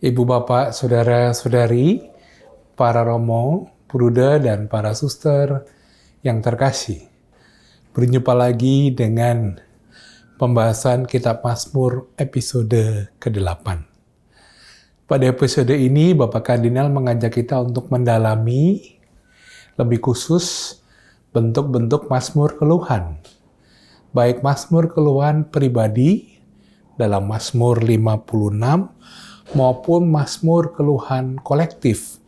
Ibu bapak, saudara-saudari, para romo, bruda, dan para suster yang terkasih. Berjumpa lagi dengan pembahasan Kitab Mazmur episode ke-8. Pada episode ini, Bapak Kardinal mengajak kita untuk mendalami lebih khusus bentuk-bentuk Mazmur keluhan. Baik Mazmur keluhan pribadi dalam Mazmur 56 maupun Mazmur keluhan kolektif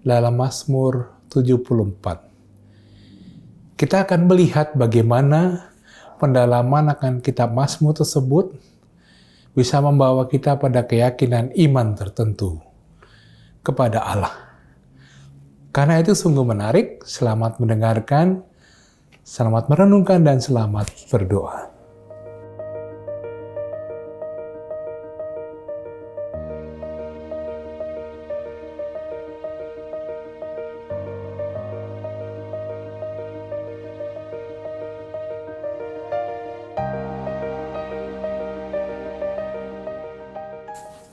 dalam Mazmur 74. Kita akan melihat bagaimana pendalaman akan kitab Mazmur tersebut bisa membawa kita pada keyakinan iman tertentu kepada Allah. Karena itu sungguh menarik, selamat mendengarkan, selamat merenungkan, dan selamat berdoa.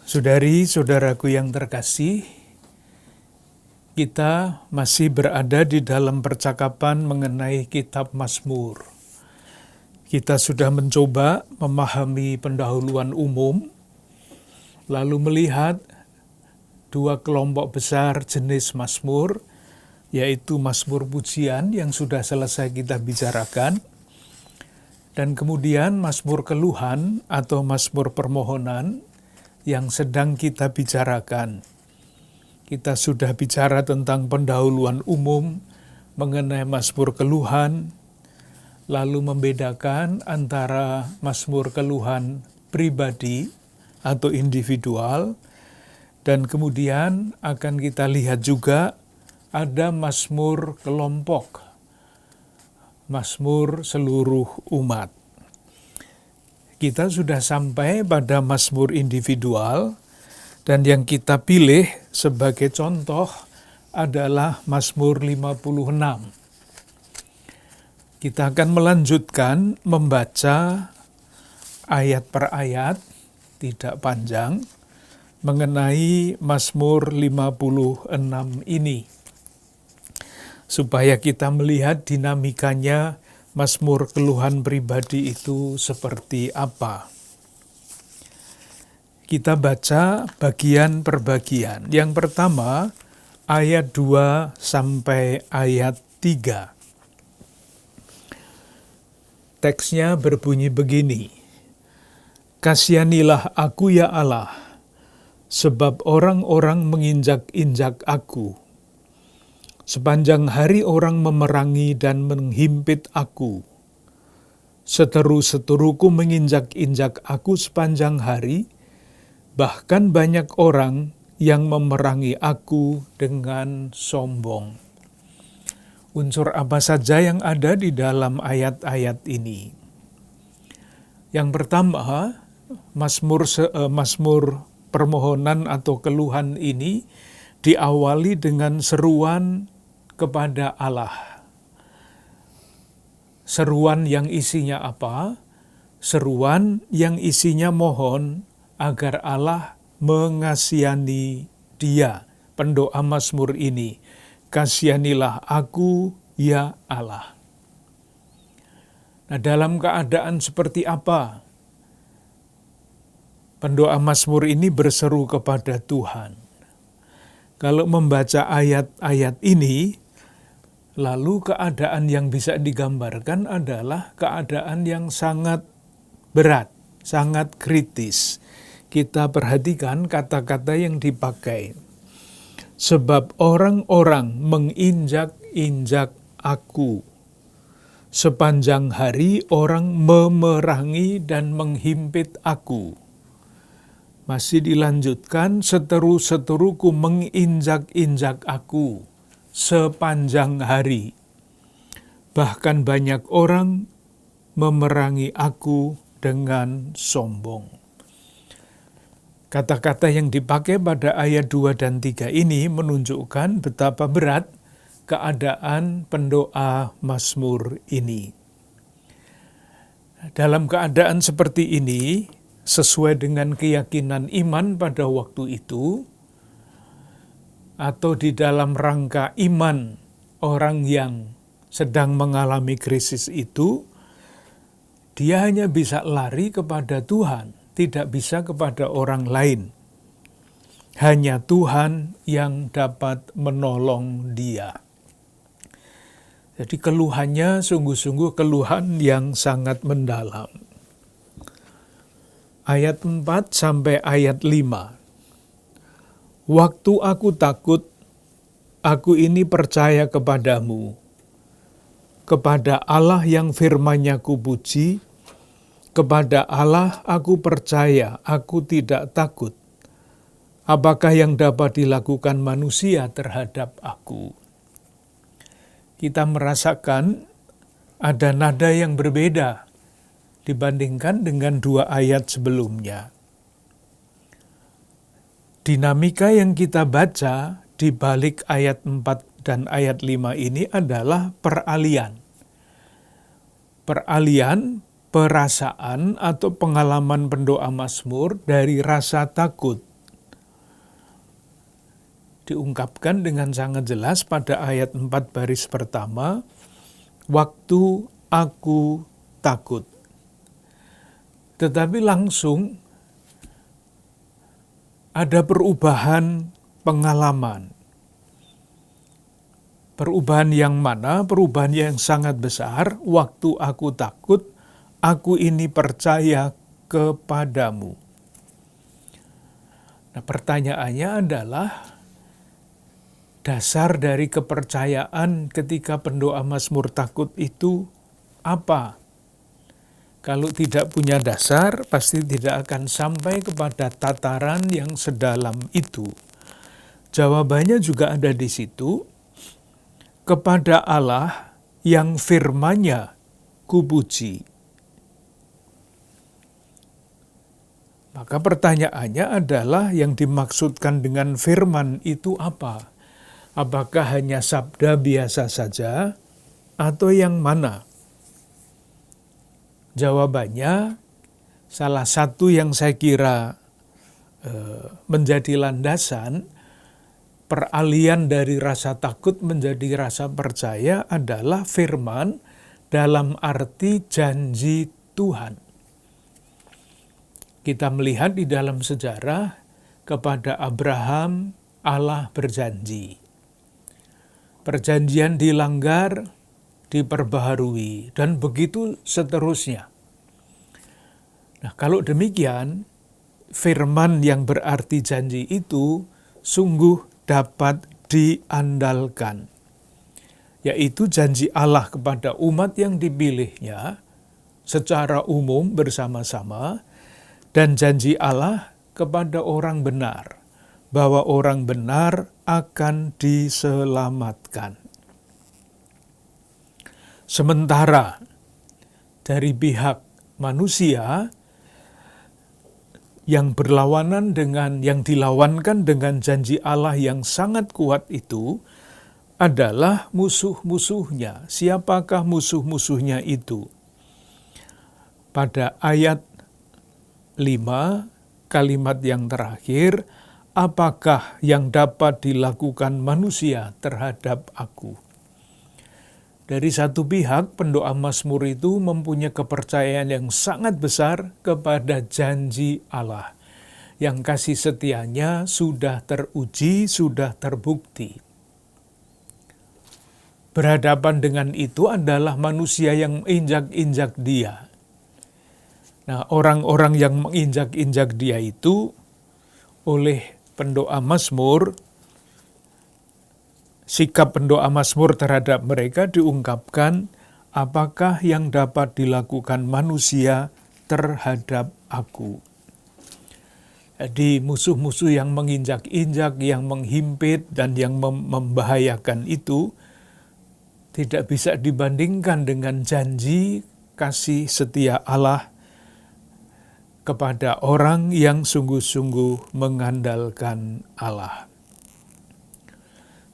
Saudari-saudaraku yang terkasih, kita masih berada di dalam percakapan mengenai kitab Mazmur. Kita sudah mencoba memahami pendahuluan umum, lalu melihat dua kelompok besar jenis Mazmur, yaitu Mazmur pujian yang sudah selesai kita bicarakan, dan kemudian Mazmur keluhan atau Mazmur permohonan yang sedang kita bicarakan. Kita sudah bicara tentang pendahuluan umum mengenai Mazmur keluhan, lalu membedakan antara Mazmur keluhan pribadi atau individual, dan kemudian akan kita lihat juga ada Mazmur kelompok, Mazmur seluruh umat. Kita sudah sampai pada Mazmur individual, dan yang kita pilih sebagai contoh adalah Mazmur 56. Kita akan melanjutkan membaca ayat per ayat, tidak panjang, mengenai Mazmur 56 ini. Supaya kita melihat dinamikanya Mazmur keluhan pribadi itu seperti apa. Kita baca bagian per bagian. Yang pertama, ayat 2 sampai ayat 3. Teksnya berbunyi begini. Kasihanilah aku ya Allah, sebab orang-orang menginjak-injak aku. Sepanjang hari orang memerangi dan menghimpit aku. Seteru-seteruku menginjak-injak aku sepanjang hari, bahkan banyak orang yang memerangi aku dengan sombong. Unsur apa saja yang ada di dalam ayat-ayat ini? Yang pertama, Mazmur permohonan atau keluhan ini diawali dengan seruan kepada Allah. Seruan yang isinya apa? Seruan yang isinya mohon agar Allah mengasihani dia. Pendoa Mazmur ini, kasihanilah aku ya Allah. Nah, dalam keadaan seperti apa pendoa Mazmur ini berseru kepada Tuhan? Kalau membaca ayat-ayat ini, lalu keadaan yang bisa digambarkan adalah keadaan yang sangat berat, sangat kritis. Kita perhatikan kata-kata yang dipakai. Sebab orang-orang menginjak-injak aku. Sepanjang hari orang memerangi dan menghimpit aku. Masih dilanjutkan, seteru-seteruku menginjak-injak aku sepanjang hari. Bahkan banyak orang memerangi aku dengan sombong. Kata-kata yang dipakai pada ayat 2 dan 3 ini menunjukkan betapa berat keadaan pendoa Mazmur ini. Dalam keadaan seperti ini, sesuai dengan keyakinan iman pada waktu itu, atau di dalam rangka iman orang yang sedang mengalami krisis itu, dia hanya bisa lari kepada Tuhan, tidak bisa kepada orang lain. Hanya Tuhan yang dapat menolong dia. Jadi keluhannya sungguh-sungguh keluhan yang sangat mendalam. Ayat 4 sampai ayat 5. Waktu aku takut, aku ini percaya kepadamu, kepada Allah yang firman-Nya kupuji, kepada Allah aku percaya, aku tidak takut. Apakah yang dapat dilakukan manusia terhadap aku? Kita merasakan ada nada yang berbeda dibandingkan dengan 2 ayat sebelumnya. Dinamika yang kita baca di balik ayat 4 dan ayat 5 ini adalah peralihan. Peralihan perasaan atau pengalaman pendoa Mazmur dari rasa takut diungkapkan dengan sangat jelas pada ayat 4 baris pertama, waktu aku takut. Tetapi langsung ada perubahan pengalaman. Perubahan yang mana? Perubahan yang sangat besar. Waktu aku takut, aku ini percaya kepadamu. Nah, pertanyaannya adalah, dasar dari kepercayaan ketika pendoa Mazmur takut itu apa? Kalau tidak punya dasar, pasti tidak akan sampai kepada tataran yang sedalam itu. Jawabannya juga ada di situ, kepada Allah yang firman-Nya kupuji. Maka pertanyaannya adalah yang dimaksudkan dengan firman itu apa? Apakah hanya sabda biasa saja atau yang mana? Jawabannya, salah satu yang saya kira menjadi landasan peralihan dari rasa takut menjadi rasa percaya adalah firman dalam arti janji Tuhan. Kita melihat di dalam sejarah kepada Abraham Allah berjanji. Perjanjian dilanggar, diperbaharui, dan begitu seterusnya. Nah, kalau demikian, firman yang berarti janji itu sungguh dapat diandalkan, yaitu janji Allah kepada umat yang dipilihnya secara umum bersama-sama, dan janji Allah kepada orang benar, bahwa orang benar akan diselamatkan. Sementara dari pihak manusia yang berlawanan dengan, yang dilawankan dengan janji Allah yang sangat kuat itu adalah musuh-musuhnya. Siapakah musuh-musuhnya itu? Pada ayat 5, kalimat yang terakhir, apakah yang dapat dilakukan manusia terhadap aku? Dari satu pihak, pendoa Mazmur itu mempunyai kepercayaan yang sangat besar kepada janji Allah, yang kasih setianya sudah teruji, sudah terbukti. Berhadapan dengan itu adalah manusia yang menginjak-injak dia. Nah, orang-orang yang menginjak-injak dia itu oleh pendoa Mazmur, sikap pendoa Mazmur terhadap mereka diungkapkan, apakah yang dapat dilakukan manusia terhadap aku? Jadi musuh-musuh yang menginjak-injak, yang menghimpit, dan yang membahayakan itu tidak bisa dibandingkan dengan janji kasih setia Allah kepada orang yang sungguh-sungguh mengandalkan Allah.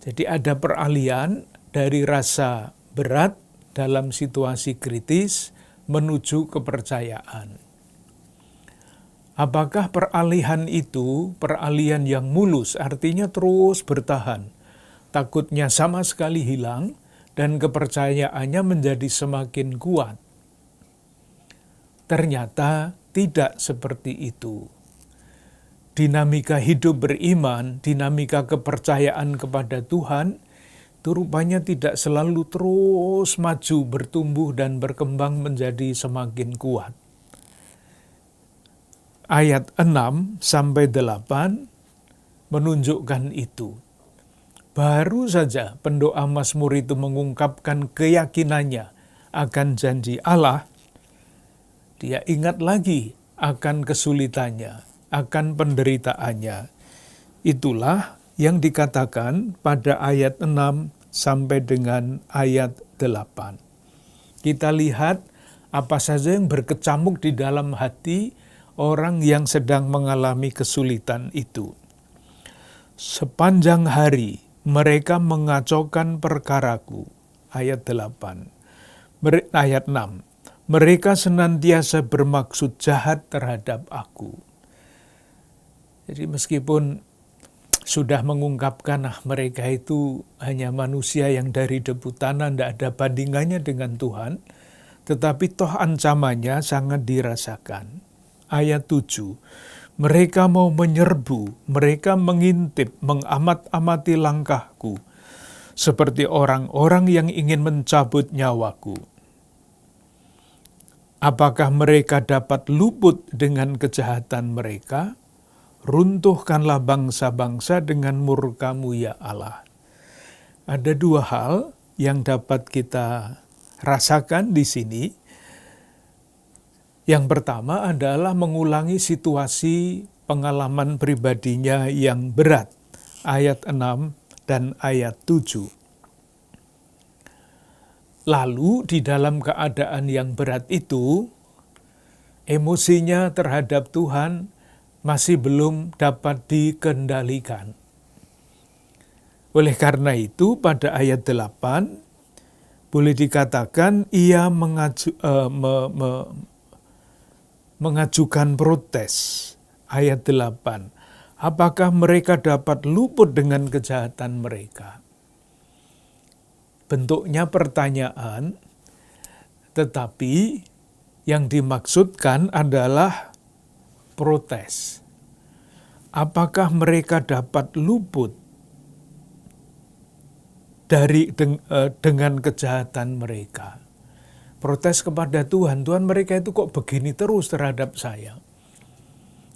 Jadi ada peralihan dari rasa berat dalam situasi kritis menuju kepercayaan. Apakah peralihan itu peralihan yang mulus, artinya terus bertahan, takutnya sama sekali hilang, dan kepercayaannya menjadi semakin kuat? Ternyata tidak seperti itu. Dinamika hidup beriman, dinamika kepercayaan kepada Tuhan, itu rupanya tidak selalu terus maju, bertumbuh, dan berkembang menjadi semakin kuat. Ayat 6-8 menunjukkan itu. Baru saja pendoa Mazmur itu mengungkapkan keyakinannya akan janji Allah, dia ingat lagi akan kesulitannya, akan penderitaannya. Itulah yang dikatakan pada ayat 6 sampai dengan ayat 8. Kita lihat apa saja yang berkecamuk di dalam hati orang yang sedang mengalami kesulitan itu. Sepanjang hari mereka mengacaukan perkaraku. Ayat 8. Ayat 6. Mereka senantiasa bermaksud jahat terhadap aku. Jadi meskipun sudah mengungkapkan mereka itu hanya manusia yang dari debu tanah, tidak ada bandingannya dengan Tuhan, tetapi toh ancamannya sangat dirasakan. Ayat 7, mereka mau menyerbu, mereka mengintip, mengamat-amati langkahku, seperti orang-orang yang ingin mencabut nyawaku. Apakah mereka dapat luput dengan kejahatan mereka? Runtuhkanlah bangsa-bangsa dengan murka-Mu ya Allah. Ada dua hal yang dapat kita rasakan di sini. Yang pertama adalah mengulangi situasi pengalaman pribadinya yang berat. Ayat 6 dan ayat 7. Lalu di dalam keadaan yang berat itu, emosinya terhadap Tuhan masih belum dapat dikendalikan. Oleh karena itu pada ayat 8, boleh dikatakan ia mengajukan protes. Ayat 8, apakah mereka dapat luput dengan kejahatan mereka? Bentuknya pertanyaan, tetapi yang dimaksudkan adalah protes. Apakah mereka dapat luput dengan kejahatan mereka? Protes kepada Tuhan, Tuhan mereka itu kok begini terus terhadap saya?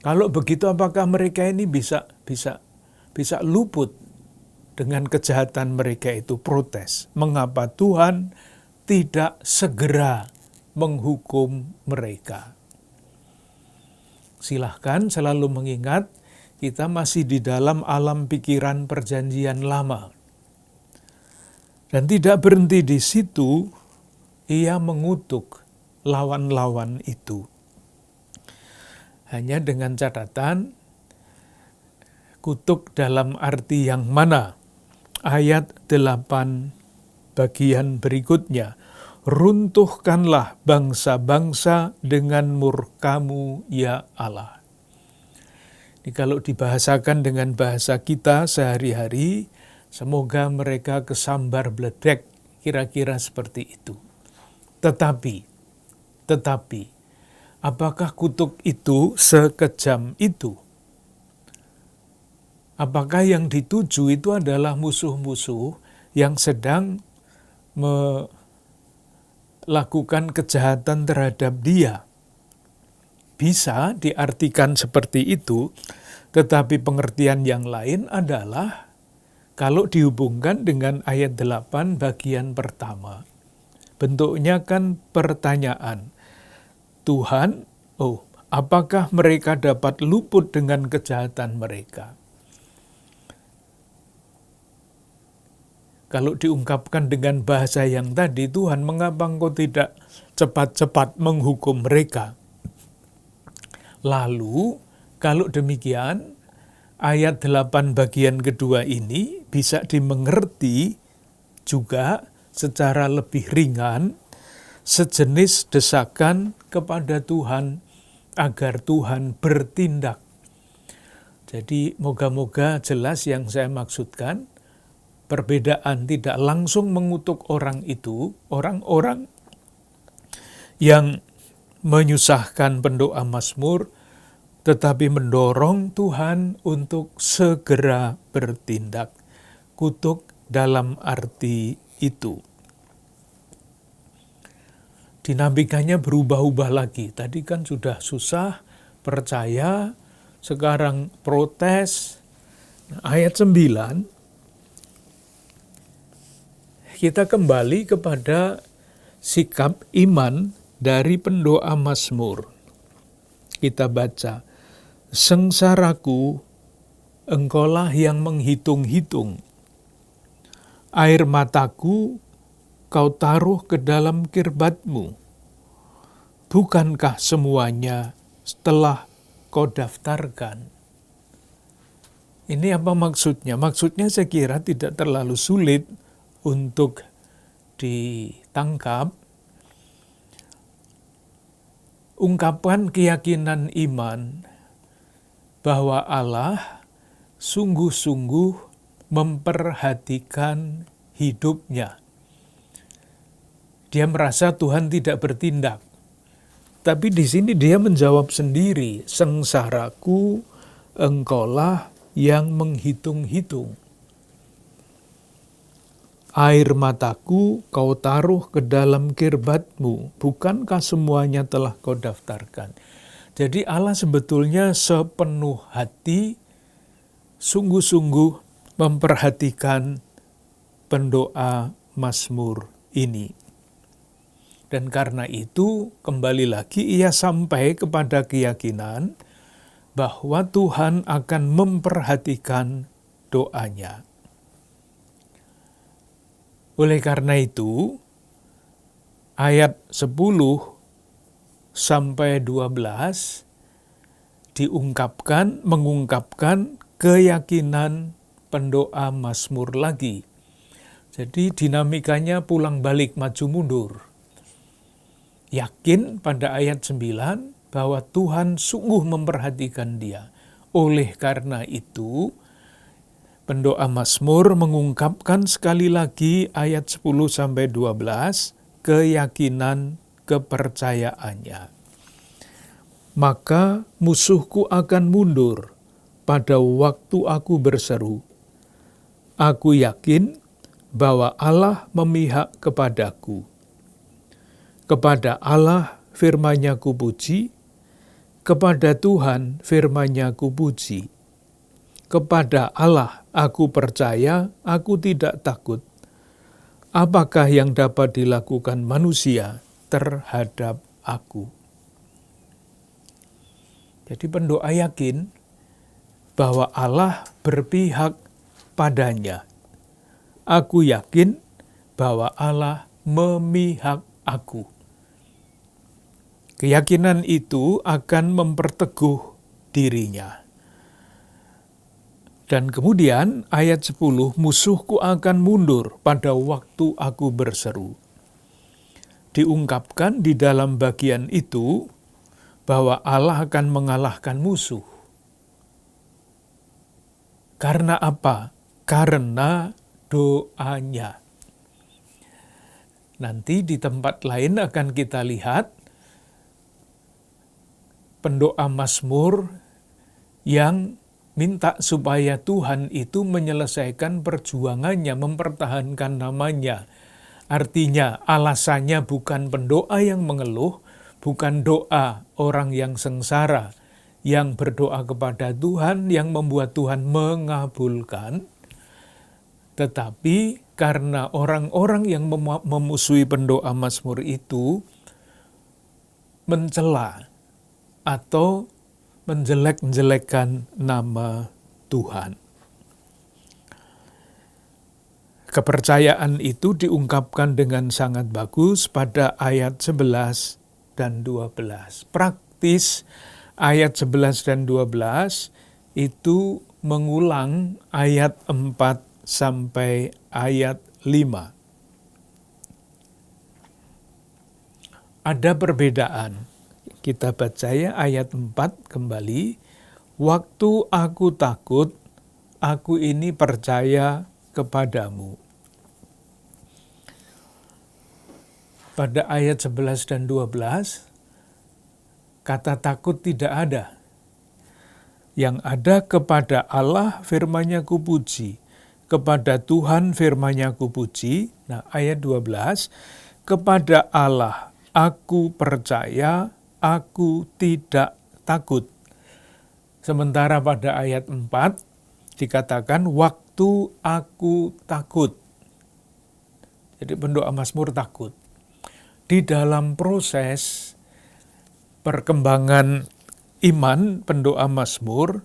Kalau begitu apakah mereka ini bisa luput dengan kejahatan mereka itu? Protes. Mengapa Tuhan tidak segera menghukum mereka? Silahkan selalu mengingat, kita masih di dalam alam pikiran perjanjian lama. Dan tidak berhenti di situ, ia mengutuk lawan-lawan itu. Hanya dengan catatan, kutuk dalam arti yang mana? Ayat 8 bagian berikutnya. Runtuhkanlah bangsa-bangsa dengan murka-Mu ya Allah. Ini kalau dibahasakan dengan bahasa kita sehari-hari, semoga mereka kesambar bledek, kira-kira seperti itu. Tetapi, apakah kutuk itu sekejam itu? Apakah yang dituju itu adalah musuh-musuh yang sedang melakukan kejahatan terhadap dia? Bisa diartikan seperti itu, tetapi pengertian yang lain adalah kalau dihubungkan dengan ayat 8 bagian pertama. Bentuknya kan pertanyaan. Tuhan, apakah mereka dapat luput dengan kejahatan mereka? Kalau diungkapkan dengan bahasa yang tadi, Tuhan, mengapa Engkau tidak cepat-cepat menghukum mereka? Lalu, kalau demikian, ayat 8 bagian kedua ini bisa dimengerti juga secara lebih ringan, sejenis desakan kepada Tuhan agar Tuhan bertindak. Jadi moga-moga jelas yang saya maksudkan, perbedaan tidak langsung mengutuk orang itu, orang-orang yang menyusahkan pendoa Mazmur, tetapi mendorong Tuhan untuk segera bertindak. Kutuk dalam arti itu. Dinamikanya berubah-ubah lagi. Tadi kan sudah susah, percaya, sekarang protes. Ayat 9, kita kembali kepada sikap iman dari pendoa Mazmur. Kita baca, sengsaraku, engkaulah yang menghitung-hitung. Air mataku, kau taruh ke dalam kirbatmu. Bukankah semuanya telah kau daftarkan? Ini apa maksudnya? Maksudnya saya kira tidak terlalu sulit untuk ditangkap. Ungkapan keyakinan iman bahwa Allah sungguh-sungguh memperhatikan hidupnya. Dia merasa Tuhan tidak bertindak. Tapi di sini dia menjawab sendiri, sengsaraku, engkaulah yang menghitung-hitung. Air mataku kau taruh ke dalam kirbatmu, bukankah semuanya telah kau daftarkan? Jadi Allah sebetulnya sepenuh hati, sungguh-sungguh memperhatikan pendoa Mazmur ini. Dan karena itu, kembali lagi ia sampai kepada keyakinan bahwa Tuhan akan memperhatikan doanya. Oleh karena itu, ayat 10 sampai 12 mengungkapkan keyakinan pendoa Mazmur lagi. Jadi dinamikanya pulang balik, maju mundur. Yakin pada ayat 9 bahwa Tuhan sungguh memperhatikan dia. Oleh karena itu, pendoa Mazmur mengungkapkan sekali lagi ayat 10-12 keyakinan kepercayaannya. Maka musuhku akan mundur pada waktu aku berseru. Aku yakin bahwa Allah memihak kepadaku. Kepada Allah firman-Nya kupuji, kepada Tuhan firman-Nya kupuji. Kepada Allah aku percaya, aku tidak takut. Apakah yang dapat dilakukan manusia terhadap aku? Jadi pendoa yakin bahwa Allah berpihak padanya. Aku yakin bahwa Allah memihak aku. Keyakinan itu akan memperteguh dirinya. Dan kemudian ayat 10, musuhku akan mundur pada waktu aku berseru. Diungkapkan di dalam bagian itu bahwa Allah akan mengalahkan musuh. Karena apa? Karena doanya. Nanti di tempat lain akan kita lihat pendoa Mazmur yang minta supaya Tuhan itu menyelesaikan perjuangannya, mempertahankan namanya. Artinya alasannya bukan pendoa yang mengeluh, bukan doa orang yang sengsara, yang berdoa kepada Tuhan, yang membuat Tuhan mengabulkan. Tetapi karena orang-orang yang memusuhi pendoa Mazmur itu mencela atau menjelek-jelekkan nama Tuhan. Kepercayaan itu diungkapkan dengan sangat bagus pada ayat 11 dan 12. Praktis ayat 11 dan 12 itu mengulang ayat 4 sampai ayat 5. Ada perbedaan. Kita baca ya ayat 4 kembali. Waktu aku takut, aku ini percaya kepadamu. Pada ayat 11 dan 12, kata takut tidak ada. Yang ada kepada Allah firman-Nya kupuji, kepada Tuhan firman-Nya kupuji. Nah, ayat 12, kepada Allah aku percaya, aku tidak takut. Sementara pada ayat 4 dikatakan waktu aku takut. Jadi pendoa Mazmur takut. Di dalam proses perkembangan iman pendoa Mazmur,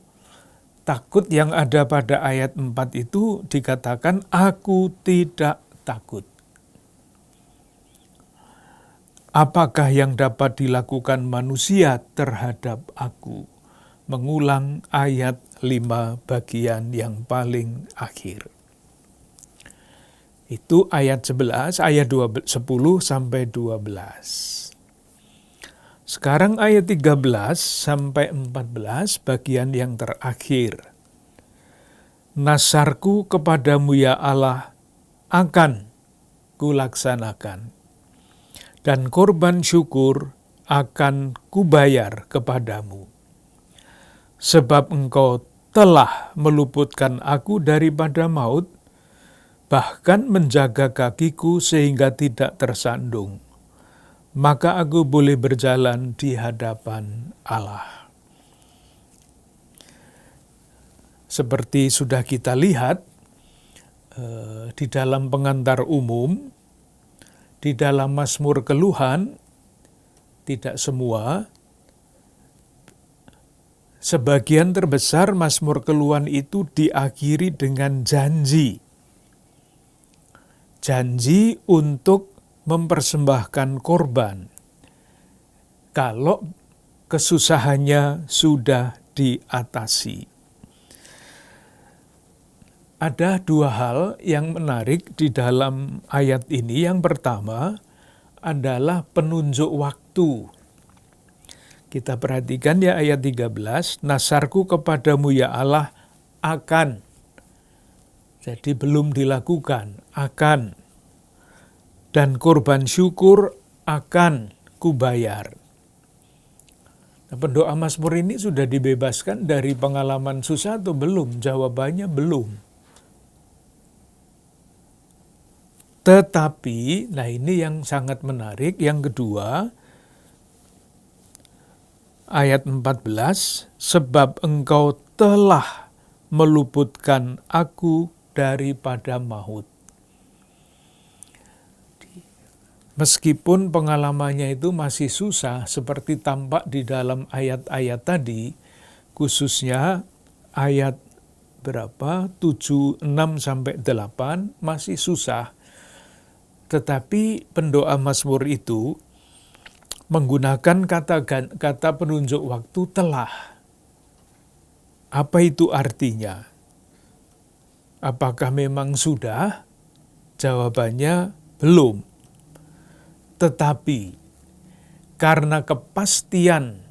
takut yang ada pada ayat 4 itu dikatakan aku tidak takut. Apakah yang dapat dilakukan manusia terhadap aku? Mengulang ayat 5 bagian yang paling akhir. Itu ayat 11, ayat 10 sampai 12. Sekarang ayat 13 sampai 14 bagian yang terakhir. Nasarku kepadamu ya Allah akan kulaksanakan, dan korban syukur akan kubayar kepadamu. Sebab engkau telah meluputkan aku daripada maut, bahkan menjaga kakiku sehingga tidak tersandung. Maka aku boleh berjalan di hadapan Allah. Seperti sudah kita lihat di dalam pengantar umum, di dalam Mazmur keluhan, tidak semua, sebagian terbesar Mazmur keluhan itu diakhiri dengan janji. Janji untuk mempersembahkan korban kalau kesusahannya sudah diatasi. Ada dua hal yang menarik di dalam ayat ini. Yang pertama adalah penunjuk waktu. Kita perhatikan ya ayat 13, nasarku kepadamu ya Allah akan. Jadi belum dilakukan, akan. Dan korban syukur akan kubayar. Nah, pendoa Mazmur ini sudah dibebaskan dari pengalaman susah atau belum? Jawabannya belum. Tetapi, nah ini yang sangat menarik. Yang kedua, ayat 14, sebab engkau telah meluputkan aku daripada maut. Meskipun pengalamannya itu masih susah, seperti tampak di dalam ayat-ayat tadi, khususnya ayat berapa? 7, 6, sampai 8, masih susah. Tetapi pendoa Mazmur itu menggunakan kata penunjuk waktu telah. Apa itu artinya? Apakah memang sudah? Jawabannya belum. Tetapi karena kepastian,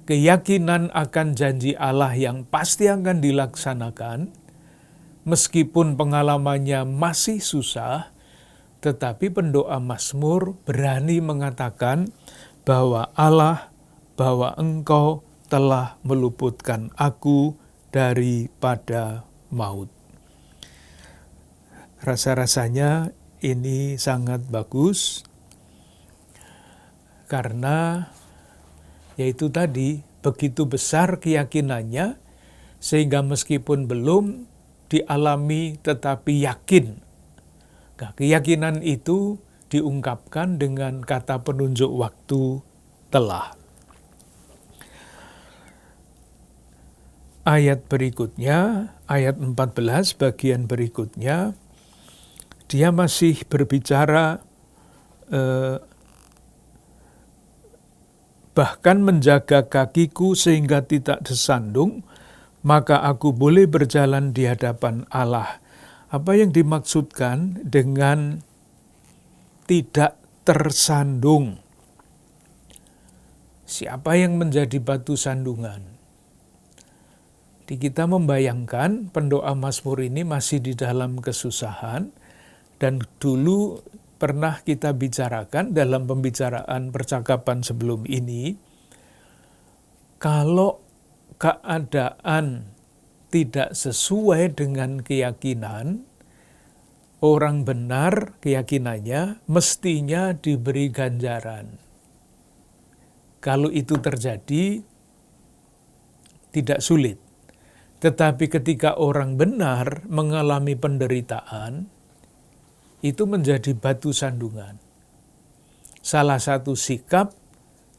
keyakinan akan janji Allah yang pasti akan dilaksanakan, meskipun pengalamannya masih susah, tetapi pendoa Mazmur berani mengatakan bahwa Allah, bahwa engkau telah meluputkan aku daripada maut. Rasa-rasanya ini sangat bagus, karena yaitu tadi, begitu besar keyakinannya, sehingga meskipun belum dialami tetapi yakin. Nah, keyakinan itu diungkapkan dengan kata penunjuk waktu telah. Ayat berikutnya, ayat 14 bagian berikutnya, dia masih berbicara bahkan menjaga kakiku sehingga tidak tersandung, maka aku boleh berjalan di hadapan Allah. Apa yang dimaksudkan dengan tidak tersandung? Siapa yang menjadi batu sandungan? Di kita membayangkan pendoa Mazmur ini masih di dalam kesusahan, dan dulu pernah kita bicarakan dalam pembicaraan percakapan sebelum ini, kalau keadaan tidak sesuai dengan keyakinan, orang benar keyakinannya mestinya diberi ganjaran. Kalau itu terjadi, tidak sulit. Tetapi ketika orang benar mengalami penderitaan, itu menjadi batu sandungan. Salah satu sikap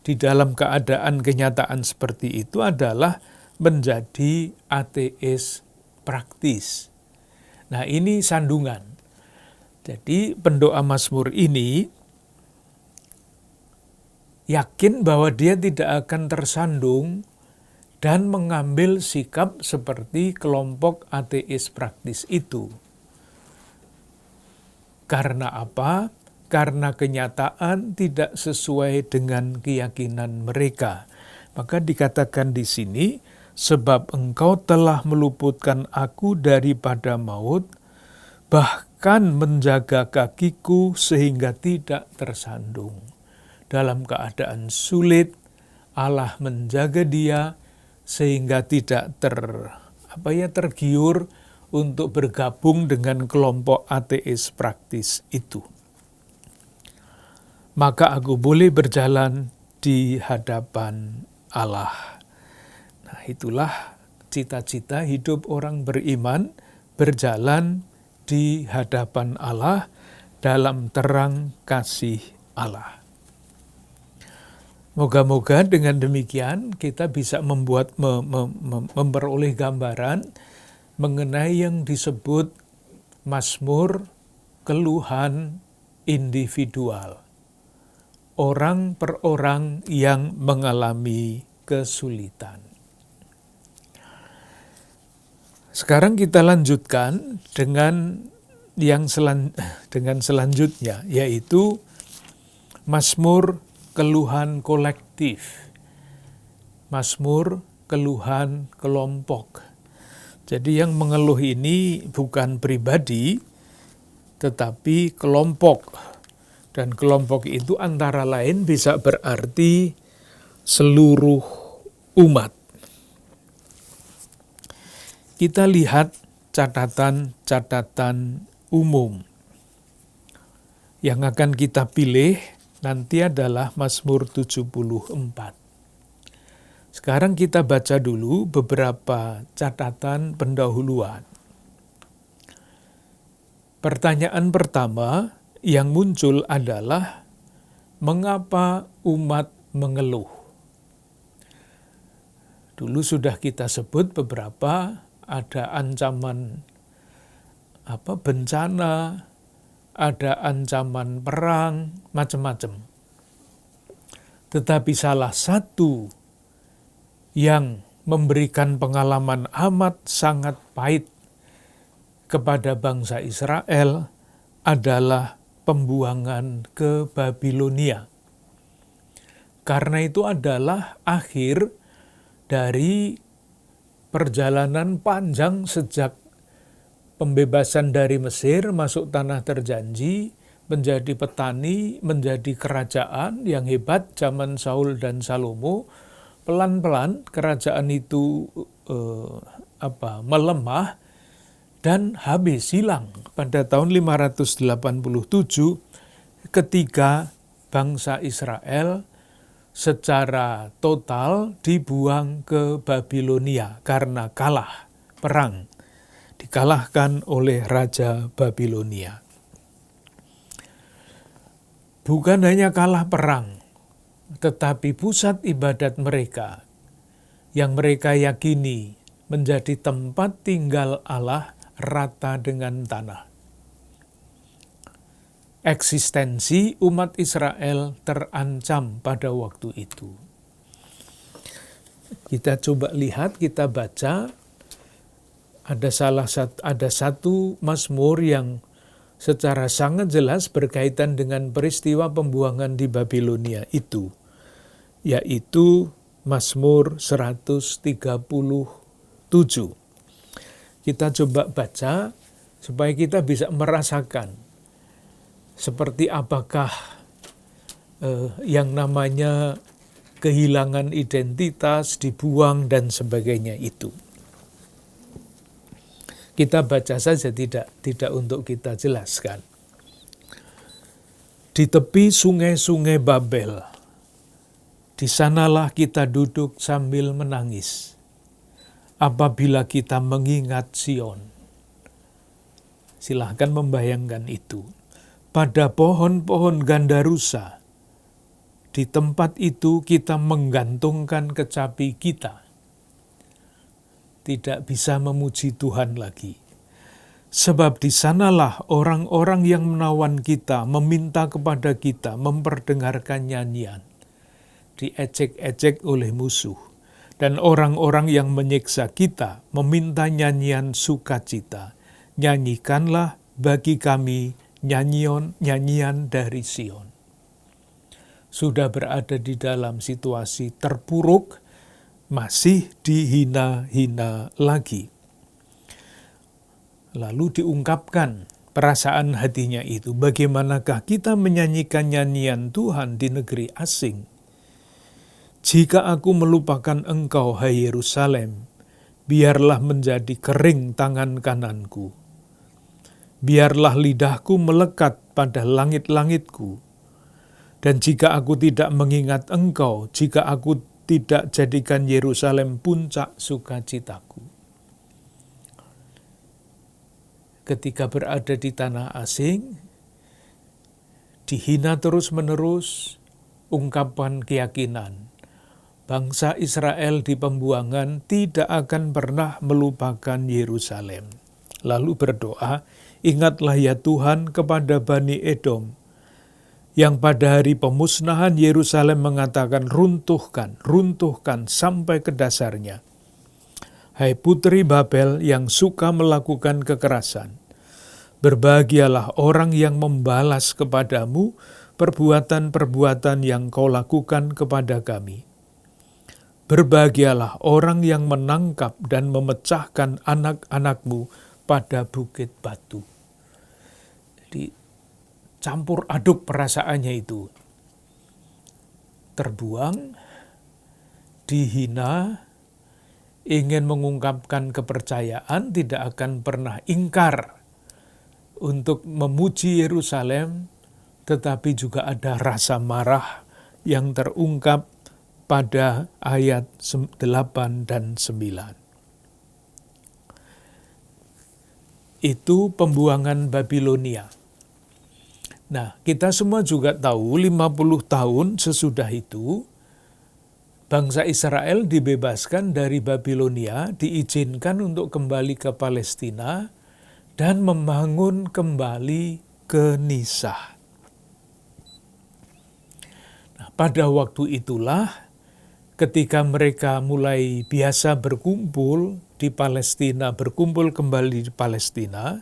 di dalam keadaan kenyataan seperti itu adalah menjadi ateis praktis. Nah, ini sandungan. Jadi pendoa Mazmur ini yakin bahwa dia tidak akan tersandung dan mengambil sikap seperti kelompok ateis praktis itu. Karena apa? Karena kenyataan tidak sesuai dengan keyakinan mereka. Maka dikatakan di sini, sebab engkau telah meluputkan aku daripada maut, bahkan menjaga kakiku sehingga tidak tersandung. Dalam keadaan sulit, Allah menjaga dia sehingga tidak tergiur untuk bergabung dengan kelompok ateis praktis itu. Maka aku boleh berjalan di hadapan Allah. Nah, itulah cita-cita hidup orang beriman, berjalan di hadapan Allah dalam terang kasih Allah. Moga-moga dengan demikian kita bisa memperoleh gambaran mengenai yang disebut Mazmur keluhan individual. Orang per orang yang mengalami kesulitan. Sekarang kita lanjutkan dengan selanjutnya, yaitu Mazmur keluhan kolektif. Mazmur keluhan kelompok. Jadi yang mengeluh ini bukan pribadi, tetapi kelompok. Dan kelompok itu antara lain bisa berarti seluruh umat. Kita lihat catatan-catatan umum. Yang akan kita pilih nanti adalah Mazmur 74. Sekarang kita baca dulu beberapa catatan pendahuluan. Pertanyaan pertama yang muncul adalah, mengapa umat mengeluh? Dulu sudah kita sebut beberapa, ada ancaman bencana, ada ancaman perang, macam-macam. Tetapi salah satu yang memberikan pengalaman amat sangat pahit kepada bangsa Israel adalah pembuangan ke Babilonia. Karena itu adalah akhir dari perjalanan panjang sejak pembebasan dari Mesir masuk tanah terjanji, menjadi petani, menjadi kerajaan yang hebat zaman Saul dan Salomo. Pelan-pelan kerajaan itu melemah dan habis, hilang pada tahun 587 ketika bangsa Israel secara total dibuang ke Babilonia karena kalah perang, dikalahkan oleh Raja Babilonia. Bukan hanya kalah perang, tetapi pusat ibadat mereka yang mereka yakini menjadi tempat tinggal Allah rata dengan tanah. Eksistensi umat Israel terancam pada waktu itu. Kita coba lihat, kita baca, ada satu Mazmur yang secara sangat jelas berkaitan dengan peristiwa pembuangan di Babilonia itu. yaitu Mazmur 137. Kita coba baca supaya kita bisa merasakan seperti apakah yang namanya kehilangan identitas, dibuang, dan sebagainya itu. Kita baca saja, tidak untuk kita jelaskan. Di tepi sungai-sungai Babel, di sanalah kita duduk sambil menangis. Apabila kita mengingat Sion. Silahkan membayangkan itu. Pada pohon-pohon gandarusa, di tempat itu kita menggantungkan kecapi kita. Tidak bisa memuji Tuhan lagi. Sebab di sanalah orang-orang yang menawan kita, meminta kepada kita, memperdengarkan nyanyian. Diejek-ejek oleh musuh. Dan orang-orang yang menyiksa kita meminta nyanyian sukacita. Nyanyikanlah bagi kami nyanyian dari Sion. Sudah berada di dalam situasi terpuruk, masih dihina-hina lagi. Lalu diungkapkan perasaan hatinya itu. Bagaimanakah kita menyanyikan nyanyian Tuhan di negeri asing? Jika aku melupakan engkau, hai Yerusalem, biarlah menjadi kering tangan kananku. Biarlah lidahku melekat pada langit-langitku. Dan jika aku tidak mengingat engkau, jika aku tidak jadikan Yerusalem puncak sukacitaku. Ketika berada di tanah asing, dihina terus-menerus, ungkapan keyakinan. Bangsa Israel di pembuangan tidak akan pernah melupakan Yerusalem. Lalu berdoa, ingatlah ya Tuhan kepada Bani Edom, yang pada hari pemusnahan Yerusalem mengatakan, runtuhkan, runtuhkan sampai ke dasarnya. Hai putri Babel yang suka melakukan kekerasan, berbahagialah orang yang membalas kepadamu perbuatan-perbuatan yang kau lakukan kepada kami. Berbahagialah orang yang menangkap dan memecahkan anak-anakmu pada bukit batu. Jadi campur aduk perasaannya itu. Terbuang, dihina, ingin mengungkapkan kepercayaan, tidak akan pernah ingkar untuk memuji Yerusalem, tetapi juga ada rasa marah yang terungkap pada ayat 8 dan 9. Itu pembuangan Babilonia. Nah, kita semua juga tahu 50 tahun sesudah itu, bangsa Israel dibebaskan dari Babilonia, diizinkan untuk kembali ke Palestina, dan membangun kembali Kenisah. Nah, pada waktu itulah, ketika mereka mulai biasa berkumpul di Palestina, berkumpul kembali di Palestina,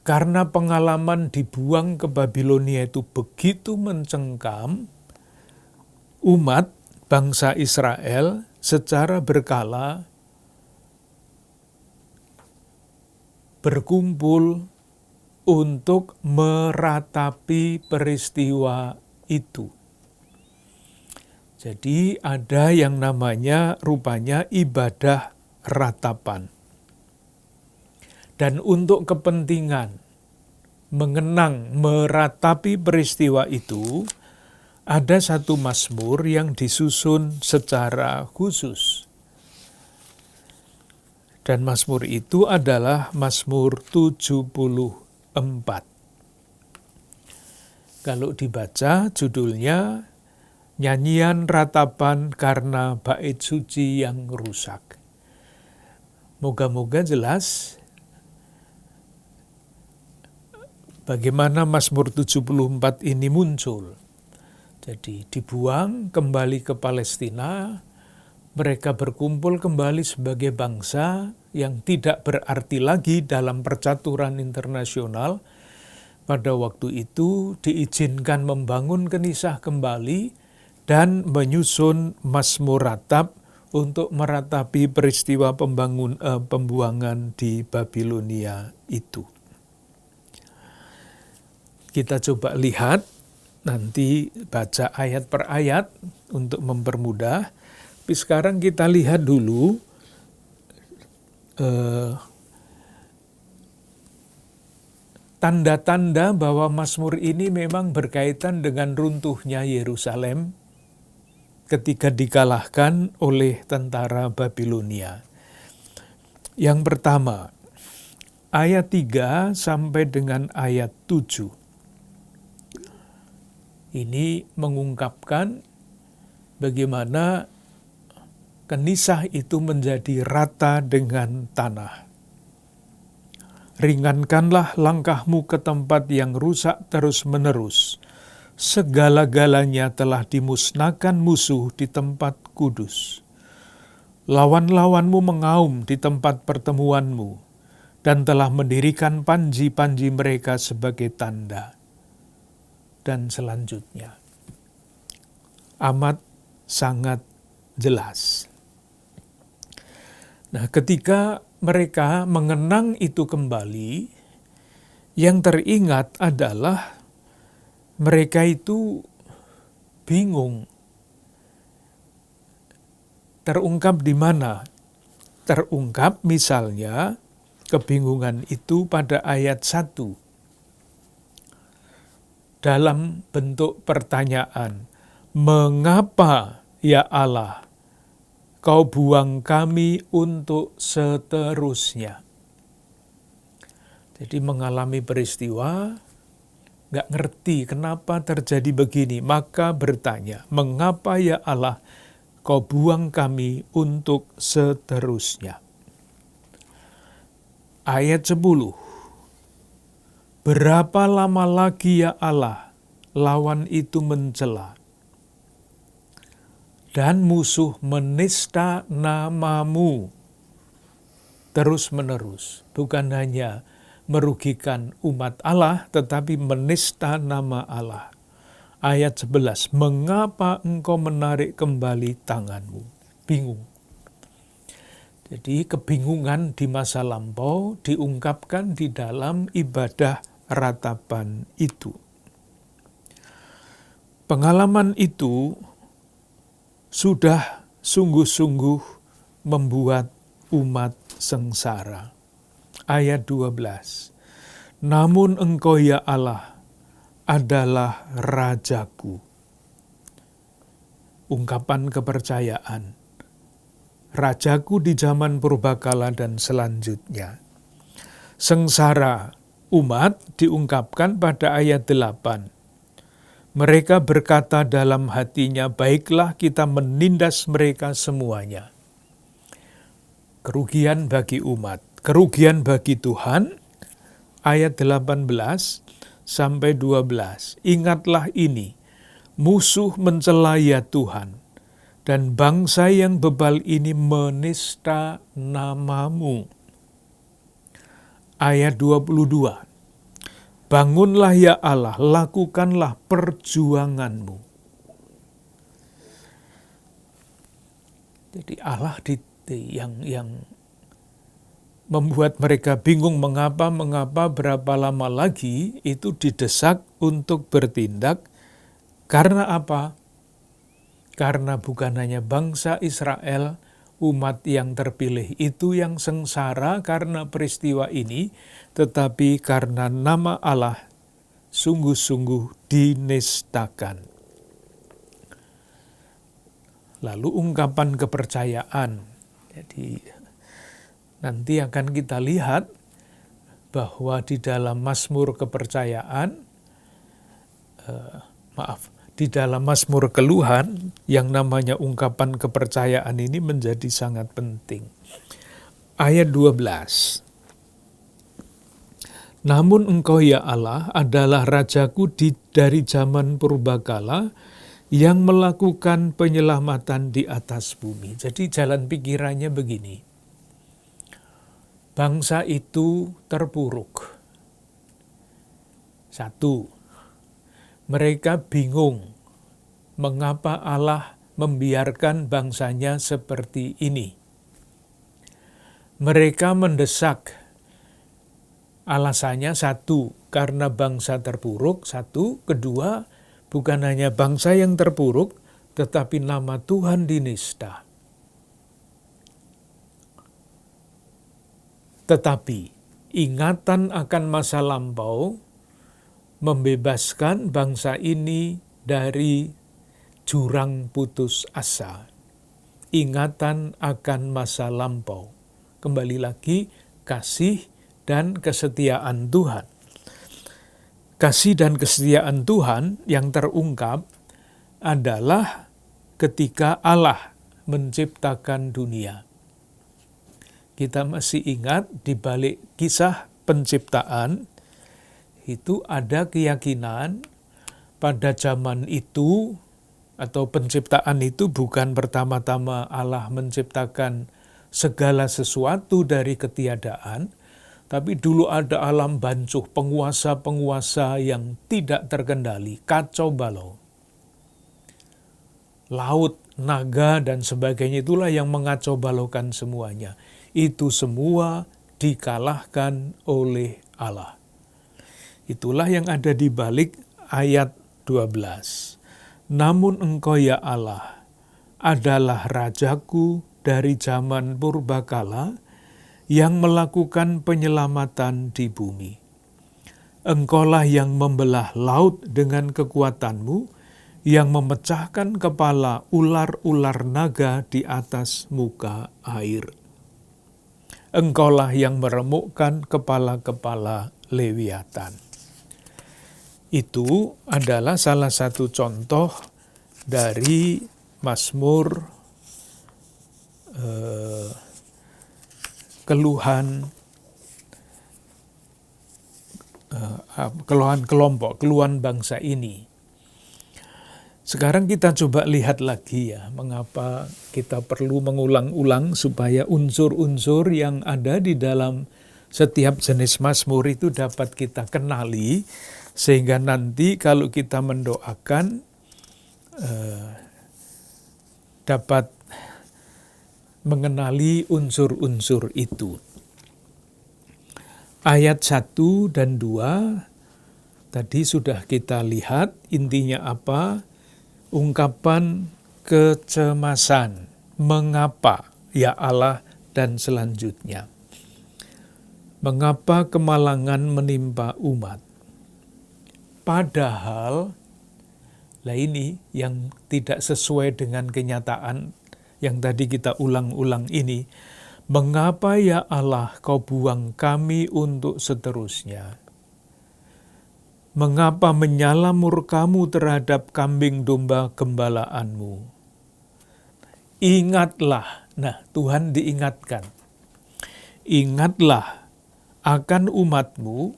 karena pengalaman dibuang ke Babilonia itu begitu mencengkam, umat bangsa Israel secara berkala berkumpul untuk meratapi peristiwa itu. Jadi ada yang namanya rupanya ibadah ratapan. Dan untuk kepentingan mengenang, meratapi peristiwa itu, ada satu mazmur yang disusun secara khusus. Dan mazmur itu adalah Mazmur 74. Kalau dibaca judulnya, Nyanyian Ratapan Karena Bait Suci yang Rusak. Moga-moga jelas bagaimana Mazmur 74 ini muncul. Jadi dibuang kembali ke Palestina, mereka berkumpul kembali sebagai bangsa yang tidak berarti lagi dalam percaturan internasional. Pada waktu itu diizinkan membangun Kenisah kembali, dan menyusun Mazmur Ratap untuk meratapi peristiwa pembuangan di Babilonia itu. Kita coba lihat, nanti baca ayat per ayat untuk mempermudah. Tapi sekarang kita lihat dulu tanda-tanda bahwa Mazmur ini memang berkaitan dengan runtuhnya Yerusalem ketika dikalahkan oleh tentara Babilonia. Yang pertama, ayat 3 sampai dengan ayat 7. Ini mengungkapkan bagaimana kenisah itu menjadi rata dengan tanah. Ringankanlah langkahmu ke tempat yang rusak terus-menerus. Segala-galanya telah dimusnahkan musuh di tempat kudus. Lawan-lawanmu mengaum di tempat pertemuanmu, dan telah mendirikan panji-panji mereka sebagai tanda. Dan selanjutnya, amat sangat jelas. Nah, ketika mereka mengenang itu kembali, yang teringat adalah mereka itu bingung. Terungkap di mana? Terungkap misalnya kebingungan itu pada ayat 1. Dalam bentuk pertanyaan, mengapa ya Allah, kau buang kami untuk seterusnya? Jadi mengalami peristiwa, nggak ngerti kenapa terjadi begini, maka bertanya, mengapa ya Allah kau buang kami untuk seterusnya? Ayat 10. Berapa lama lagi ya Allah lawan itu mencela dan musuh menista namamu terus-menerus. Bukan hanya merugikan umat Allah, tetapi menista nama Allah. Ayat 11, mengapa engkau menarik kembali tanganmu? Bingung. Jadi kebingungan di masa lampau diungkapkan di dalam ibadah ratapan itu. Pengalaman itu sudah sungguh-sungguh membuat umat sengsara. Ayat 12. Namun engkau ya Allah adalah Rajaku. Ungkapan kepercayaan. Rajaku di zaman purbakala dan selanjutnya. Sengsara umat diungkapkan pada ayat 8. Mereka berkata dalam hatinya, baiklah kita menindas mereka semuanya. Kerugian bagi umat, kerugian bagi Tuhan, ayat 18 sampai 12. Ingatlah ini, musuh mencela ya Tuhan, dan bangsa yang bebal ini menista namamu. Ayat 22. Bangunlah ya Allah, lakukanlah perjuanganmu. Jadi Allah yang membuat mereka bingung mengapa berapa lama lagi itu didesak untuk bertindak. Karena apa? Karena bukan hanya bangsa Israel, umat yang terpilih itu yang sengsara karena peristiwa ini, tetapi karena nama Allah sungguh-sungguh dinistakan. Lalu ungkapan kepercayaan. Jadi nanti akan kita lihat bahwa di dalam Mazmur kepercayaan, di dalam Mazmur keluhan, yang namanya ungkapan kepercayaan ini menjadi sangat penting. Ayat 12. Namun engkau ya Allah adalah Rajaku dari zaman purbakala yang melakukan penyelamatan di atas bumi. Jadi jalan pikirannya begini. Bangsa itu terpuruk. 1. Mereka bingung mengapa Allah membiarkan bangsanya seperti ini. Mereka mendesak, alasannya satu, karena bangsa terpuruk, satu, kedua, bukan hanya bangsa yang terpuruk, tetapi nama Tuhan dinista. Tetapi ingatan akan masa lampau membebaskan bangsa ini dari jurang putus asa. Ingatan akan masa lampau. Kembali lagi, kasih dan kesetiaan Tuhan. Kasih dan kesetiaan Tuhan yang terungkap adalah ketika Allah menciptakan dunia. Kita masih ingat di balik kisah penciptaan, itu ada keyakinan pada zaman itu, atau penciptaan itu bukan pertama-tama Allah menciptakan segala sesuatu dari ketiadaan, tapi dulu ada alam bancuh, penguasa-penguasa yang tidak terkendali, kacau balau. Laut, naga, dan sebagainya itulah yang mengacau balaukan semuanya. Itu semua dikalahkan oleh Allah. Itulah yang ada di balik ayat 12. Namun engkau ya Allah adalah Rajaku dari zaman purbakala yang melakukan penyelamatan di bumi. Engkaulah yang membelah laut dengan kekuatanmu, yang memecahkan kepala ular-ular naga di atas muka air. Engkaulah yang meremukkan kepala-kepala Lewiatan. Itu adalah salah satu contoh dari Mazmur keluhan kelompok, keluhan bangsa ini. Sekarang kita coba lihat lagi ya, mengapa kita perlu mengulang-ulang supaya unsur-unsur yang ada di dalam setiap jenis Mazmur itu dapat kita kenali, sehingga nanti kalau kita mendoakan dapat mengenali unsur-unsur itu. Ayat 1 dan 2 tadi sudah kita lihat intinya apa? Ungkapan kecemasan, mengapa ya Allah, dan selanjutnya. Mengapa kemalangan menimpa umat? Padahal, lah ini yang tidak sesuai dengan kenyataan yang tadi kita ulang-ulang ini. Mengapa ya Allah kau buang kami untuk seterusnya? Mengapa menyala murkamu terhadap kambing domba gembalaanmu? Ingatlah, nah Tuhan diingatkan. Ingatlah akan umatmu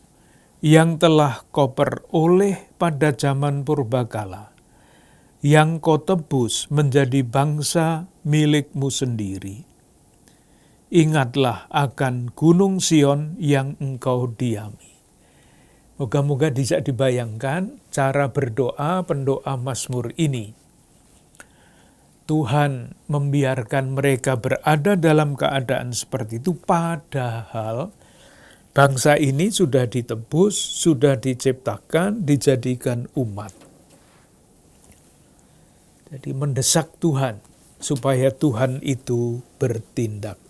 yang telah kau peroleh pada zaman purbakala, yang kau tebus menjadi bangsa milikmu sendiri. Ingatlah akan Gunung Sion yang engkau diami. Moga-moga bisa dibayangkan cara berdoa pendoa Mazmur ini. Tuhan membiarkan mereka berada dalam keadaan seperti itu, padahal bangsa ini sudah ditebus, sudah diciptakan, dijadikan umat. Jadi mendesak Tuhan supaya Tuhan itu bertindak.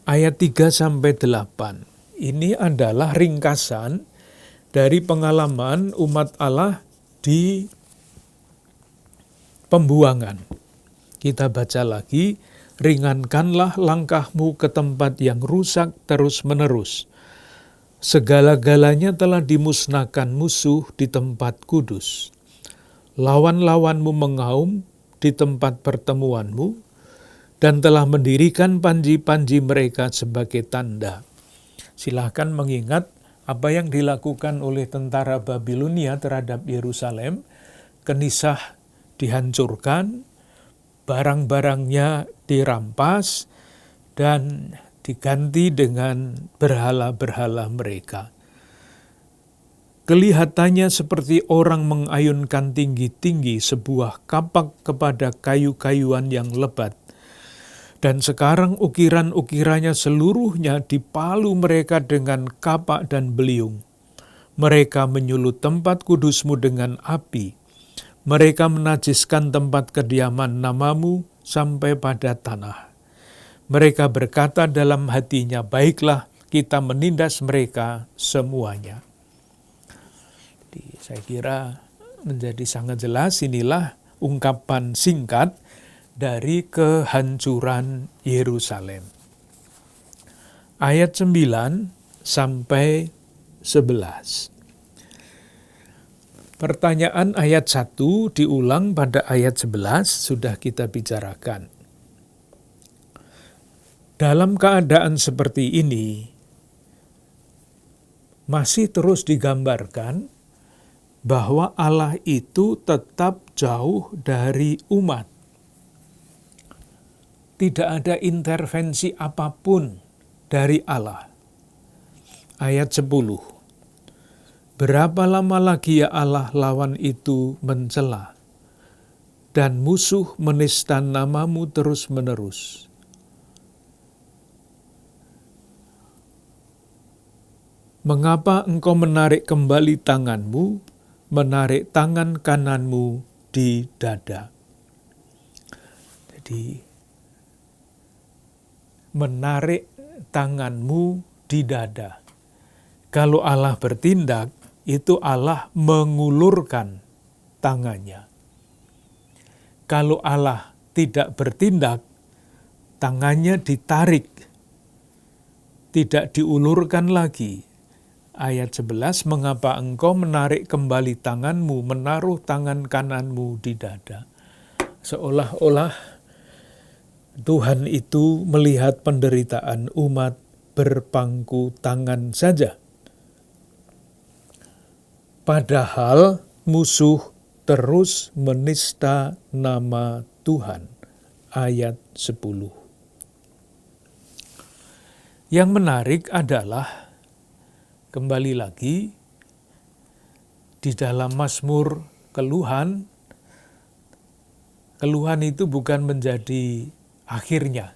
Ayat 3-8. Ini adalah ringkasan dari pengalaman umat Allah di pembuangan. Kita baca lagi, ringankanlah langkahmu ke tempat yang rusak terus-menerus. Segala-galanya telah dimusnahkan musuh di tempat kudus. Lawan-lawanmu mengaum di tempat pertemuanmu, dan telah mendirikan panji-panji mereka sebagai tanda. Silahkan mengingat apa yang dilakukan oleh tentara Babilonia terhadap Yerusalem. Kenisah dihancurkan, barang-barangnya dirampas, dan diganti dengan berhala-berhala mereka. Kelihatannya seperti orang mengayunkan tinggi-tinggi sebuah kapak kepada kayu-kayuan yang lebat. Dan sekarang ukiran-ukirannya seluruhnya dipalu mereka dengan kapak dan beliung. Mereka menyulut tempat kudusmu dengan api. Mereka menajiskan tempat kediaman namamu sampai pada tanah. Mereka berkata dalam hatinya, baiklah kita menindas mereka semuanya. Jadi, saya kira menjadi sangat jelas inilah ungkapan singkat dari kehancuran Yerusalem. Ayat 9 sampai 11. Pertanyaan ayat 1 diulang pada ayat 11 sudah kita bicarakan. Dalam keadaan seperti ini, masih terus digambarkan bahwa Allah itu tetap jauh dari umat. Tidak ada intervensi apapun dari Allah. Ayat 10. Berapa lama lagi ya Allah lawan itu mencela, dan musuh menista namamu terus-menerus. Mengapa engkau menarik kembali tanganmu, menarik tangan kananmu di dada? Jadi, menarik tanganmu di dada. Kalau Allah bertindak, itu Allah mengulurkan tangannya. Kalau Allah tidak bertindak, tangannya ditarik, tidak diulurkan lagi. Ayat 11, mengapa engkau menarik kembali tanganmu, menaruh tangan kananmu di dada. Seolah-olah Tuhan itu melihat penderitaan umat berpangku tangan saja. Padahal musuh terus menista nama Tuhan. Ayat 10. Yang menarik adalah, kembali lagi, di dalam Mazmur keluhan itu bukan menjadi akhirnya.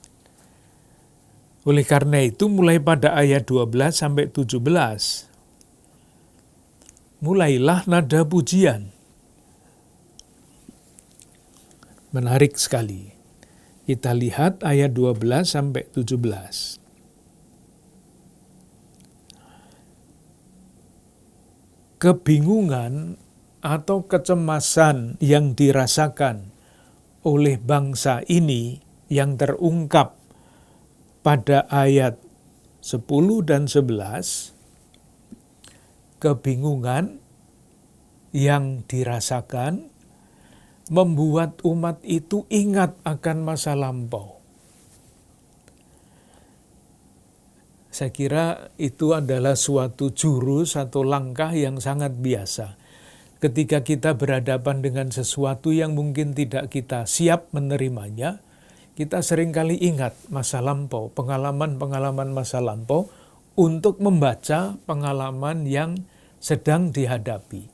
Oleh karena itu, mulai pada ayat 12 sampai 17, mulailah nada pujian. Menarik sekali. Kita lihat ayat 12 sampai 17. Kebingungan atau kecemasan yang dirasakan oleh bangsa ini yang terungkap pada ayat 10 dan 11, kebingungan yang dirasakan membuat umat itu ingat akan masa lampau. Saya kira itu adalah suatu jurus atau langkah yang sangat biasa. Ketika kita berhadapan dengan sesuatu yang mungkin tidak kita siap menerimanya, kita seringkali ingat masa lampau, pengalaman-pengalaman masa lampau, untuk membaca pengalaman yang sedang dihadapi.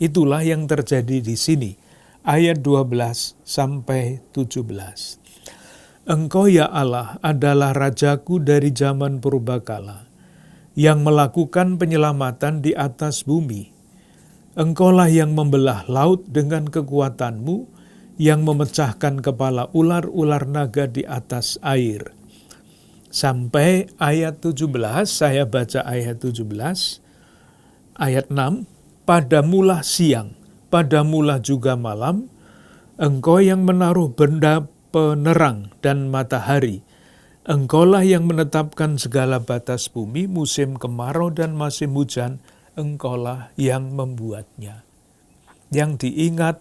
Itulah yang terjadi di sini. Ayat 12 sampai 17. Engkau ya Allah adalah Rajaku dari zaman purbakala, yang melakukan penyelamatan di atas bumi. Engkaulah yang membelah laut dengan kekuatanmu, yang memecahkan kepala ular-ular naga di atas air. Sampai ayat 17, saya baca ayat 17, ayat 6, padamulah siang, padamulah juga malam, engkau yang menaruh benda penerang dan matahari. Engkaulah yang menetapkan segala batas bumi, musim kemarau dan musim hujan, engkaulah yang membuatnya. Yang diingat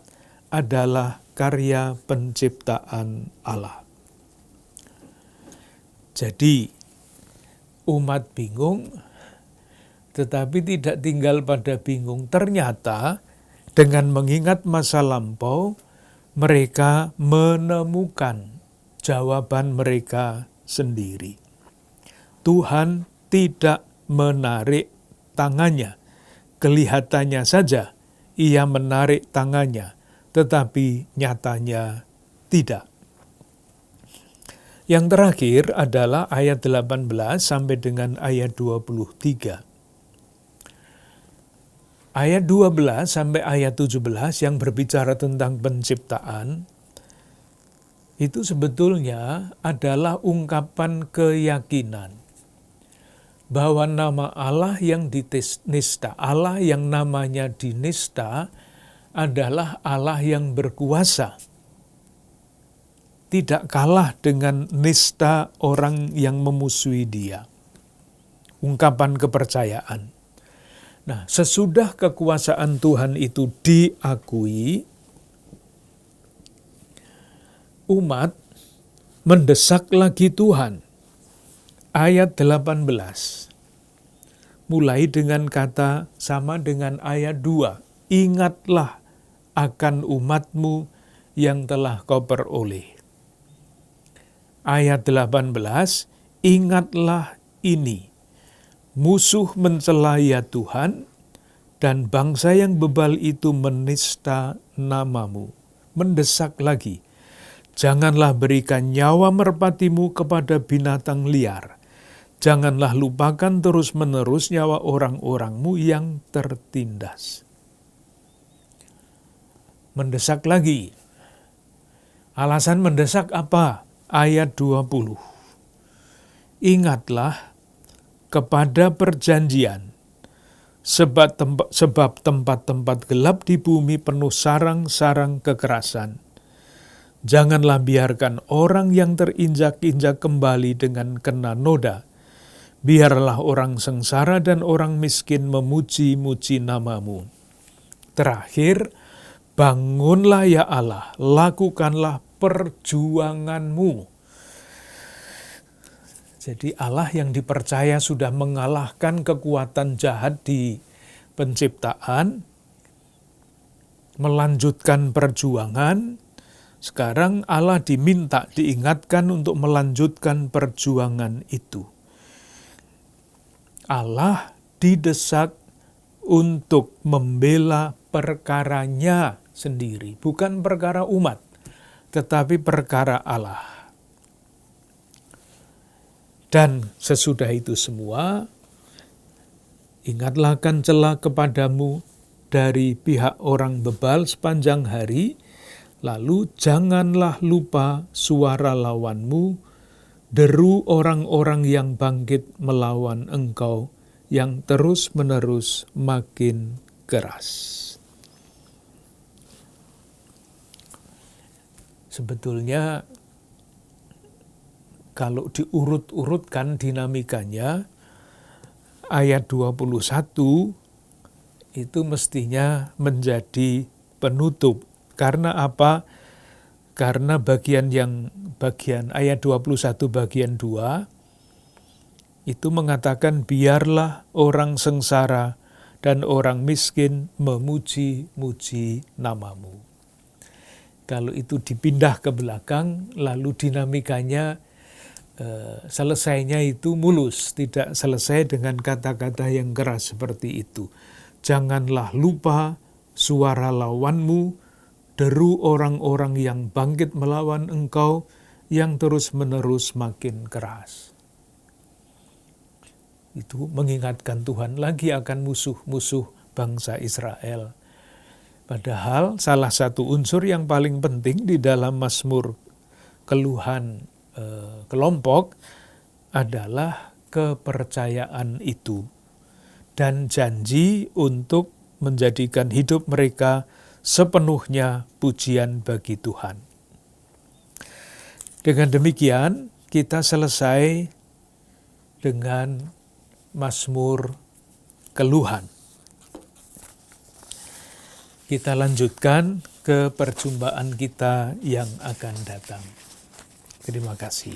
adalah karya penciptaan Allah. Jadi, umat bingung, tetapi tidak tinggal pada bingung. Ternyata, dengan mengingat masa lampau, mereka menemukan jawaban mereka sendiri. Tuhan tidak menarik tangannya, kelihatannya saja ia menarik tangannya, tetapi nyatanya tidak. Yang terakhir adalah ayat 18 sampai dengan ayat 23. Ayat 12 sampai ayat 17 yang berbicara tentang penciptaan, itu sebetulnya adalah ungkapan keyakinan bahwa nama Allah yang dinista, Allah yang namanya dinista adalah Allah yang berkuasa. Tidak kalah dengan nista orang yang memusuhi dia. Ungkapan kepercayaan. Nah, sesudah kekuasaan Tuhan itu diakui, umat mendesak lagi Tuhan. Ayat 18. Mulai dengan kata sama dengan ayat 2. Ingatlah akan umatmu yang telah kau peroleh. Ayat 18. Ingatlah ini. Musuh mencela ya Tuhan, dan bangsa yang bebal itu menista namamu. Mendesak lagi. Janganlah berikan nyawa merpatimu kepada binatang liar. Janganlah lupakan terus-menerus nyawa orang-orangmu yang tertindas. Mendesak lagi. Alasan mendesak apa? Ayat 20. Ingatlah kepada perjanjian, sebab tempat-tempat gelap di bumi penuh sarang-sarang kekerasan. Janganlah biarkan orang yang terinjak-injak kembali dengan kena noda. Biarlah orang sengsara dan orang miskin memuji-muji namamu. Terakhir, bangunlah ya Allah, lakukanlah perjuanganmu. Jadi Allah yang dipercaya sudah mengalahkan kekuatan jahat di penciptaan, melanjutkan perjuangan. Sekarang Allah diingatkan untuk melanjutkan perjuangan itu. Allah didesak untuk membela perkaranya sendiri, bukan perkara umat, tetapi perkara Allah. Dan sesudah itu semua, ingatlah akan celah kepadamu dari pihak orang bebal sepanjang hari, lalu janganlah lupa suara lawanmu, deru orang-orang yang bangkit melawan engkau, yang terus-menerus makin keras. Sebetulnya, kalau diurut-urutkan dinamikanya, ayat 21 itu mestinya menjadi penutup. Karena apa? Karena bagian ayat 21 bagian 2 itu mengatakan biarlah orang sengsara dan orang miskin memuji-muji namamu. Kalau itu dipindah ke belakang, lalu dinamikanya selesainya itu mulus, tidak selesai dengan kata-kata yang keras seperti itu. Janganlah lupa suara lawanmu, deru orang-orang yang bangkit melawan engkau, yang terus-menerus makin keras. Itu mengingatkan Tuhan lagi akan musuh-musuh bangsa Israel. Padahal salah satu unsur yang paling penting di dalam Mazmur keluhan kelompok adalah kepercayaan itu dan janji untuk menjadikan hidup mereka sepenuhnya pujian bagi Tuhan. Dengan demikian kita selesai dengan Mazmur keluhan. Kita lanjutkan ke perjumpaan kita yang akan datang. Terima kasih.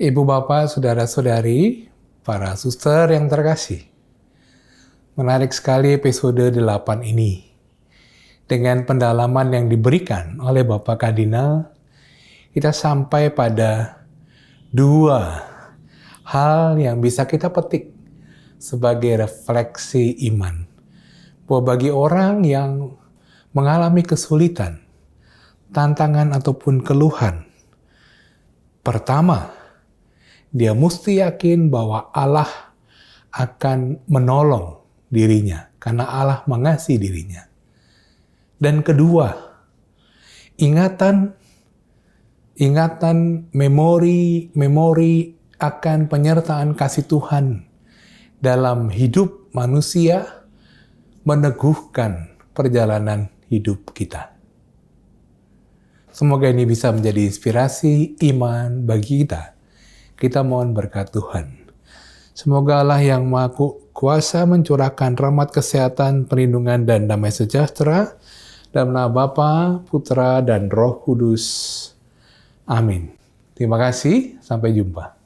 Ibu bapak, saudara-saudari, para suster yang terkasih. Menarik sekali episode 8 ini. Dengan pendalaman yang diberikan oleh Bapak Kardinal, kita sampai pada 2 hal yang bisa kita petik sebagai refleksi iman. Bahwa bagi orang yang mengalami kesulitan, tantangan ataupun keluhan, pertama, dia mesti yakin bahwa Allah akan menolong dirinya karena Allah mengasihi dirinya. Dan kedua, ingatan memori akan penyertaan kasih Tuhan dalam hidup manusia meneguhkan perjalanan hidup kita. Semoga ini bisa menjadi inspirasi iman bagi kita. Kita mohon berkat Tuhan. Semoga Allah yang Maha Kuasa mencurahkan rahmat kesehatan, perlindungan, dan damai sejahtera dalam nama Bapa, Putra, dan Roh Kudus. Amin. Terima kasih, sampai jumpa.